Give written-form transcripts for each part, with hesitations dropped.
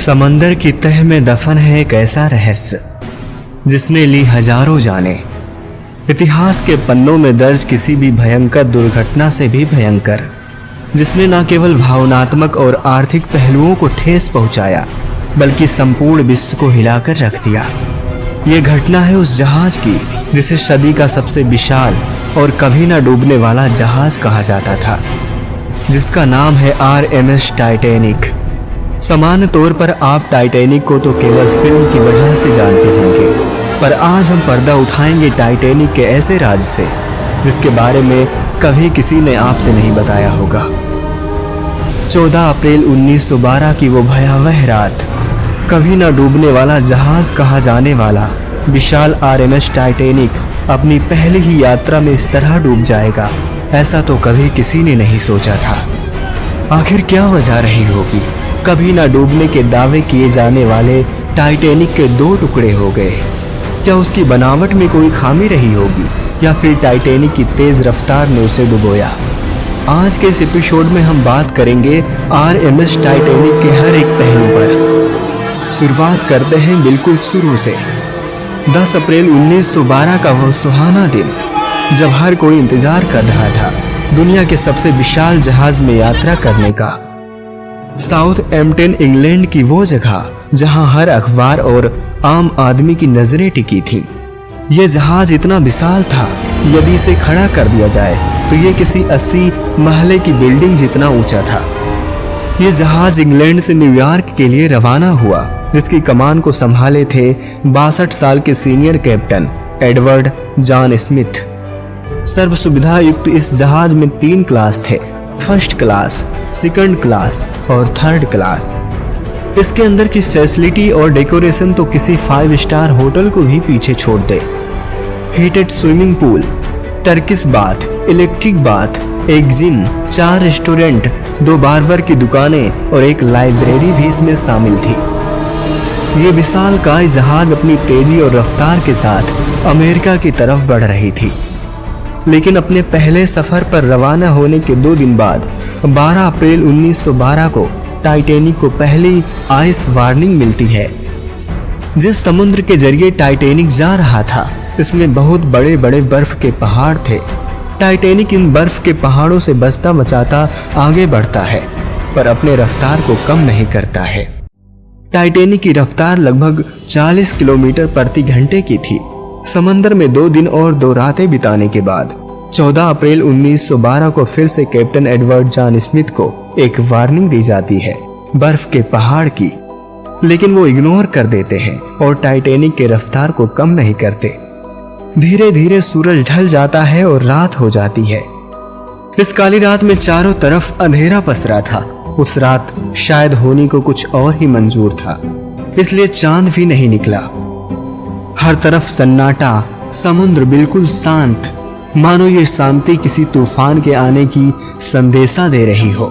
समंदर की तह में दफन है एक ऐसा रहस्य जिसने ली हजारों जाने। इतिहास के पन्नों में दर्ज किसी भी भयंकर दुर्घटना से भी भयंकर, जिसने न केवल भावनात्मक और आर्थिक पहलुओं को ठेस पहुंचाया बल्कि संपूर्ण विश्व को हिलाकर रख दिया। ये घटना है उस जहाज की जिसे सदी का सबसे विशाल और कभी न डूबने वाला जहाज कहा जाता था, जिसका नाम है RMS टाइटैनिक। सामान्य तौर पर आप टाइटैनिक को तो केवल फिल्म की वजह से जानते होंगे, पर आज हम पर्दा उठाएंगे टाइटैनिक के ऐसे राज से जिसके बारे में कभी किसी ने आपसे नहीं बताया होगा। 14 अप्रैल 1912 की वो भयावह रात, कभी न डूबने वाला जहाज कहा जाने वाला विशाल RMS टाइटैनिक अपनी पहली ही यात्रा में इस तरह डूब जाएगा, ऐसा तो कभी किसी ने नहीं सोचा था। आखिर क्या वजह रही होगी? कभी ना डूबने के दावे किए जाने वाले टाइटैनिक के 2 टुकड़े हो गए। क्या उसकी बनावट में कोई खामी रही होगी या फिर टाइटैनिक की तेज रफ्तार ने उसे डुबोया? आज के इस एपिसोड में हम बात करेंगे RMS टाइटैनिक के हर एक पहलू पर। शुरुआत करते हैं बिल्कुल शुरू से। 10 अप्रैल 1912 का वह सुहाना दिन जब हर कोई इंतजार कर रहा था दुनिया के सबसे विशाल जहाज में यात्रा करने का। साउथहैम्पटन इंग्लैंड की वो जगह जहां हर अखबार और आम आदमी की नजरें टिकी थीं। यह जहाज इतना विशाल था कि यदि इसे खड़ा कर दिया जाए तो यह किसी 80 महले की बिल्डिंग जितना ऊंचा था। यह जहाज इंग्लैंड से न्यूयॉर्क के लिए रवाना हुआ, जिसकी कमान को संभाले थे 62 साल के senior captain Edward John Smith. सर्व सुविधा युक्त इस जहाज में 3 क्लास थे, फर्स्ट क्लास, सेकंड क्लास और थर्ड क्लास। इसके अंदर की फैसिलिटी और डेकोरेशन तो किसी 5 स्टार होटल को भी पीछे छोड़ दे। Heated swimming pool, Turkish bath, electric bath, एक जिम, 4 रेस्टोरेंट, 2 बार्बर की दुकानें और एक लाइब्रेरी भी इसमें शामिल थी। ये विशालकाय जहाज अपनी तेजी और रफ्तार के साथ अमेरिका की तरफ बढ़ रही थी, लेकिन अपने पहले सफर पर रवाना होने के 2 दिन बाद 12 अप्रैल 1912 को टाइटैनिक को पहली आइस वार्निंग मिलती है। जिस समुद्र के जरिए टाइटैनिक जा रहा था इसमें बहुत बड़े बड़े बर्फ के पहाड़ थे। टाइटैनिक इन बर्फ के पहाड़ों से बचता बचाता आगे बढ़ता है, पर अपने रफ्तार को कम नहीं करता है। टाइटैनिक की रफ्तार लगभग 40 किलोमीटर प्रति घंटे की थी। समंदर में 2 दिन और 2 रातें बिताने के बाद 14 अप्रैल 1912 को फिर से कैप्टन एडवर्ड जॉन स्मिथ को एक वार्निंग दी जाती है बर्फ के पहाड़ की, लेकिन वो इग्नोर कर देते हैं और टाइटैनिक के रफ्तार को कम नहीं करते। धीरे धीरे सूरज ढल जाता है और रात हो जाती है। इस काली रात में चारों तरफ अंधेरा पसरा था। उस रात शायद होने को कुछ और ही मंजूर था, इसलिए चांद भी नहीं निकला। हर तरफ सन्नाटा, समुद्र बिल्कुल शांत, मानो ये शांति किसी तूफान के आने की संदेशा दे रही हो।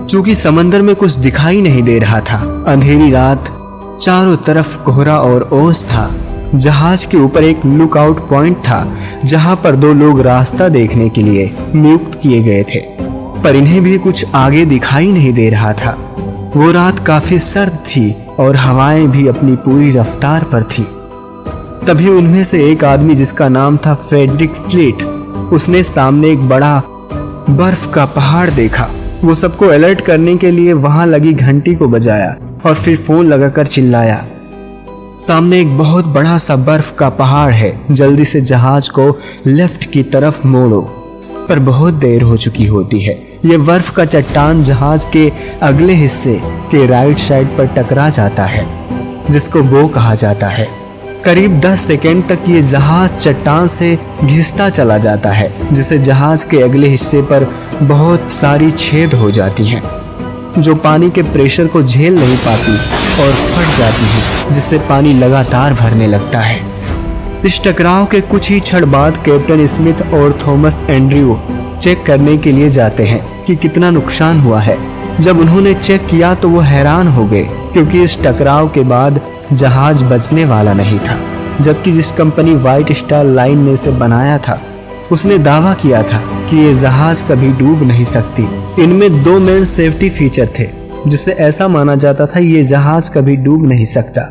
चूंकि समंदर में कुछ दिखाई नहीं दे रहा था, अंधेरी रात, चारों तरफ कोहरा और ओस था। जहाज के ऊपर एक लुकआउट पॉइंट था जहां पर 2 लोग रास्ता देखने के लिए नियुक्त किए गए थे, पर इन्हें भी कुछ आगे दिखाई नहीं दे रहा था। वो रात काफी सर्द थी और हवाएं भी अपनी पूरी रफ्तार पर थी। तभी उनमें से एक आदमी जिसका नाम था फ्रेडरिक फ्लीट, उसने सामने एक बड़ा बर्फ का पहाड़ देखा। वो सबको अलर्ट करने के लिए वहां लगी घंटी को बजाया और फिर फोन लगाकर चिल्लाया, सामने एक बहुत बड़ा सा बर्फ का पहाड़ है, जल्दी से जहाज को लेफ्ट की तरफ मोड़ो। पर बहुत देर हो चुकी होती है। ये बर्फ का चट्टान जहाज के अगले हिस्से के राइट साइड पर टकरा जाता है, जिसको बो कहा जाता है। करीब 10 सेकेंड तक ये जहाज चट्टान से घिसता चला जाता है, जिससे जहाज के अगले हिस्से पर बहुत सारी छेद हो जाती हैं, जो पानी के प्रेशर को झेल नहीं पाती और फट जाती है, जिससे पानी लगातार भरने लगता है। इस टकराव के कुछ ही क्षण बाद कैप्टन स्मिथ और थॉमस एंड्रयू चेक करने के लिए जाते हैं कि कितना नुकसान हुआ है। जब उन्होंने चेक किया तो वो हैरान हो गए, क्योंकि इस टकराव के बाद जहाज बचने वाला नहीं था। जबकि जिस कंपनी व्हाइट स्टार लाइन ने इसे बनाया था उसने दावा किया था कि ये जहाज कभी डूब नहीं सकती। इनमें 2 मेन सेफ्टी फीचर थे। जिससे ऐसा माना जाता था ये जहाज कभी डूब नहीं सकता।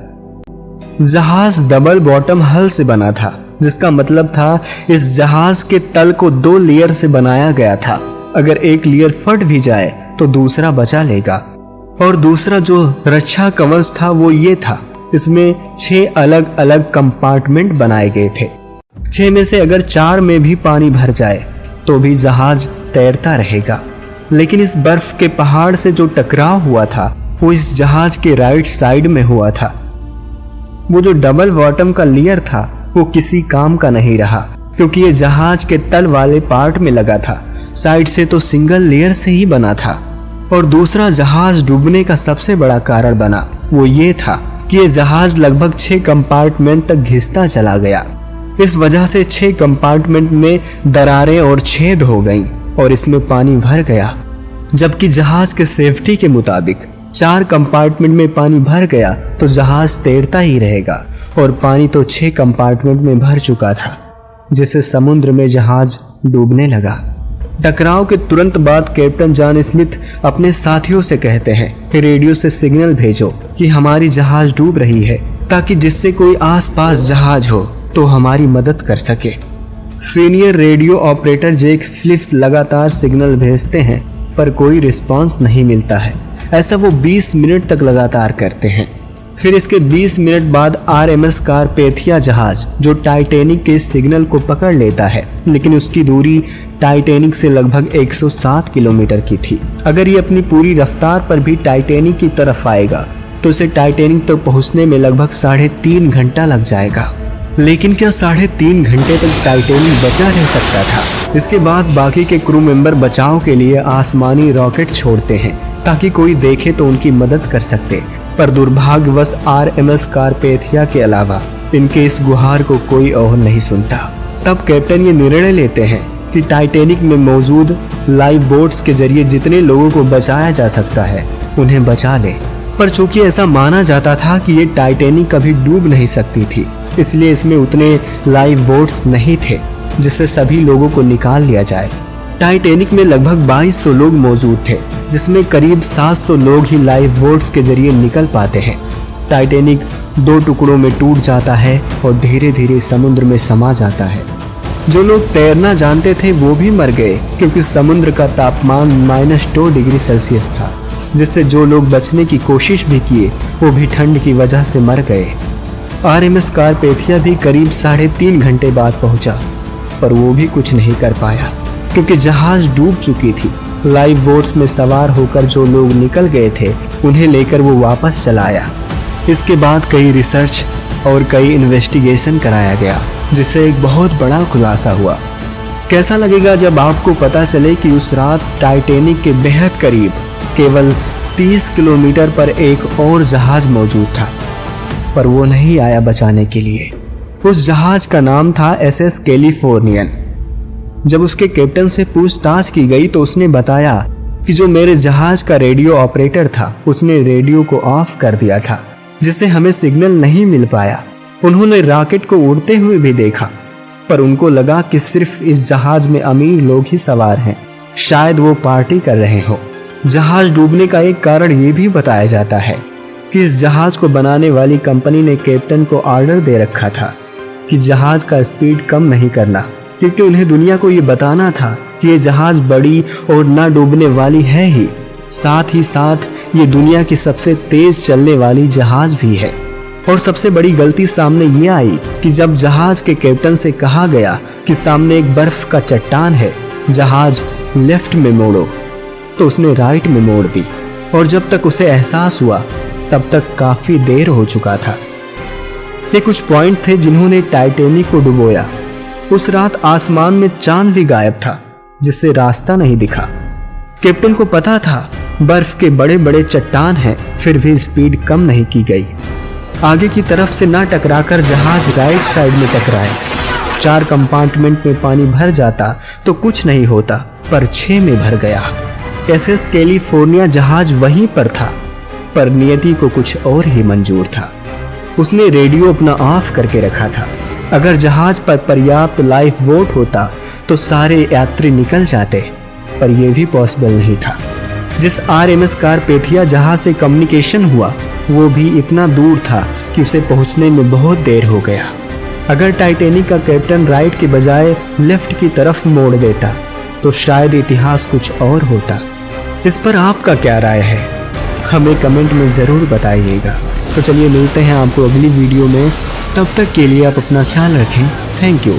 जहाज डबल बॉटम हल से बना था, जिसका मतलब था इस जहाज के तल को 2 लेयर से बनाया गया था। अगर एक लेयर फट भी जाए तो दूसरा बचा लेगा। और दूसरा जो रक्षा कवच था वो ये था, इसमें 6 अलग अलग कंपार्टमेंट बनाए गए थे। 6 में से अगर 4 में भी पानी भर जाए तो भी जहाज तैरता रहेगा। लेकिन इस बर्फ के पहाड़ से जो टकराव हुआ था वो इस जहाज के राइट साइड में हुआ था। वो जो डबल बॉटम का लेयर था वो किसी काम का नहीं रहा, क्योंकि ये जहाज के तल वाले पार्ट में लगा था। साइड से तो सिंगल लेयर से ही बना था। और दूसरा जहाज डूबने का सबसे बड़ा कारण बना वो ये था कि ये जहाज लगभग 6 कंपार्टमेंट तक घिसता चला गया। इस वजह से 6 कंपार्टमेंट में दरारें और छेद हो गईं और इसमें पानी भर गया। जबकि जहाज के सेफ्टी के मुताबिक 4 कंपार्टमेंट में पानी भर गया तो जहाज तैरता ही रहेगा, और पानी तो 6 कंपार्टमेंट में भर चुका था, जिससे समुद्र में जहाज डूबने लगा। टकराव के तुरंत बाद कैप्टन जॉन स्मिथ अपने साथियों से कहते हैं कि रेडियो से सिग्नल भेजो कि हमारी जहाज डूब रही है, ताकि जिससे कोई आसपास जहाज हो तो हमारी मदद कर सके। सीनियर रेडियो ऑपरेटर जेक फिलिप्स लगातार सिग्नल भेजते हैं पर कोई रिस्पांस नहीं मिलता है। ऐसा वो 20 मिनट तक लगातार करते हैं। फिर इसके 20 मिनट बाद RMS कारपेथिया जहाज जो टाइटैनिक के सिग्नल को पकड़ लेता है, लेकिन उसकी दूरी टाइटैनिक से लगभग 107 किलोमीटर की थी। अगर ये अपनी पूरी रफ्तार पर भी टाइटैनिक की तरफ आएगा तो इसे टाइटैनिक तक पहुंचने में लगभग 3.5 घंटा लग जाएगा। लेकिन क्या 3.5 घंटे तक टाइटैनिक बचा रह सकता था? इसके बाद बाकी के क्रू मेंबर बचाव के लिए आसमानी रॉकेट छोड़ते हैं ताकि कोई देखे तो उनकी मदद कर सकते, पर दुर्भाग्यवश RMS कारपेथिया के अलावा इनके इस गुहार को कोई और नहीं सुनता। तब कैप्टन ये निर्णय लेते हैं कि टाइटैनिक में मौजूद लाइफ बोट्स के जरिए जितने लोगों को बचाया जा सकता है उन्हें बचा ले। पर चूंकि ऐसा माना जाता था कि ये टाइटैनिक कभी डूब नहीं सकती थी, इसलिए इसमें उतने लाइफ बोट्स नहीं थे जिससे सभी लोगों को निकाल लिया जाए। टाइटैनिक में लगभग 2200 लोग मौजूद थे, जिसमें करीब 700 लोग ही लाइफ बोट्स के जरिए निकल पाते हैं। टाइटैनिक 2 टुकड़ों में टूट जाता है और धीरे धीरे समुद्र में समा जाता है। जो लोग तैरना जानते थे वो भी मर गए, क्योंकि समुद्र का तापमान -2 डिग्री सेल्सियस था, जिससे जो लोग बचने की कोशिश भी किए वो भी ठंड की वजह से मर गए। RMS कारपेथिया भी करीब 3.5 घंटे बाद पहुंचा, पर वो भी कुछ नहीं कर पाया क्योंकि जहाज डूब चुकी थी। लाइफ बोट्स में सवार होकर जो लोग निकल गए थे उन्हें लेकर वो वापस चला आया। इसके बाद कई रिसर्च और कई इन्वेस्टिगेशन कराया गया, जिससे एक बहुत बड़ा खुलासा हुआ। कैसा लगेगा जब आपको पता चले कि उस रात टाइटैनिक के बेहद करीब केवल 30 किलोमीटर पर एक और जहाज मौजूद था, पर वो नहीं आया बचाने के लिए। उस जहाज का नाम था SS कैलिफोर्नियन। जब उसके कैप्टन से पूछताछ की गई तो उसने बताया कि जो मेरे जहाज का रेडियो ऑपरेटर था उसने रेडियो को ऑफ कर दिया था, जिससे हमें सिग्नल नहीं मिल पाया। उन्होंने रॉकेट को उड़ते हुए भी देखा, पर उनको लगा कि सिर्फ इस जहाज में अमीर लोग ही सवार हैं, शायद वो पार्टी कर रहे हो। जहाज डूबने का एक कारण ये भी बताया जाता है कि इस जहाज को बनाने वाली कंपनी ने कैप्टन को ऑर्डर दे रखा था कि जहाज का स्पीड कम नहीं करना, क्योंकि उन्हें दुनिया को ये बताना था कि ये जहाज बड़ी और ना डूबने वाली है ही, साथ ही साथ ये दुनिया की सबसे तेज चलने वाली जहाज भी है। और सबसे बड़ी गलती सामने ये आई कि जब जहाज के कैप्टन से कहा गया कि सामने एक बर्फ का चट्टान है, जहाज लेफ्ट में मोड़ो, तो उसने राइट में मोड़ दी। और जब तक उसे एहसास हुआ तब तक काफी देर हो चुका था। ये कुछ पॉइंट थे जिन्होंने टाइटैनिक को डुबोया। उस रात आसमान में चांद भी गायब था, जिससे रास्ता नहीं दिखा। कैप्टन को पता था बर्फ के बड़े बड़े चट्टान हैं, फिर भी स्पीड कम नहीं की गई। आगे की तरफ से ना टकराकर जहाज राइट साइड में टकराए। 4 कंपार्टमेंट में पानी भर जाता तो कुछ नहीं होता, पर 6 में भर गया। SS कैलिफोर्निया जहाज वहीं पर था, पर नियति को कुछ और ही मंजूर था। उसने रेडियो अपना ऑफ करके रखा था। अगर जहाज पर पर्याप्त लाइफ बोट होता तो सारे यात्री निकल जाते, पर यह भी पॉसिबल नहीं था। जिस RMS कारपेथिया जहाज से कम्युनिकेशन हुआ वो भी इतना दूर था कि उसे पहुंचने में बहुत देर हो गया। अगर टाइटैनिक का कैप्टन राइट के बजाय लेफ्ट की तरफ मोड़ देता तो शायद इतिहास कुछ और होता। इस पर आपका क्या राय है, हमें कमेंट में ज़रूर बताइएगा। तो चलिए मिलते हैं आपको अगली वीडियो में, तब तक के लिए आप अपना ख्याल रखें। Thank you.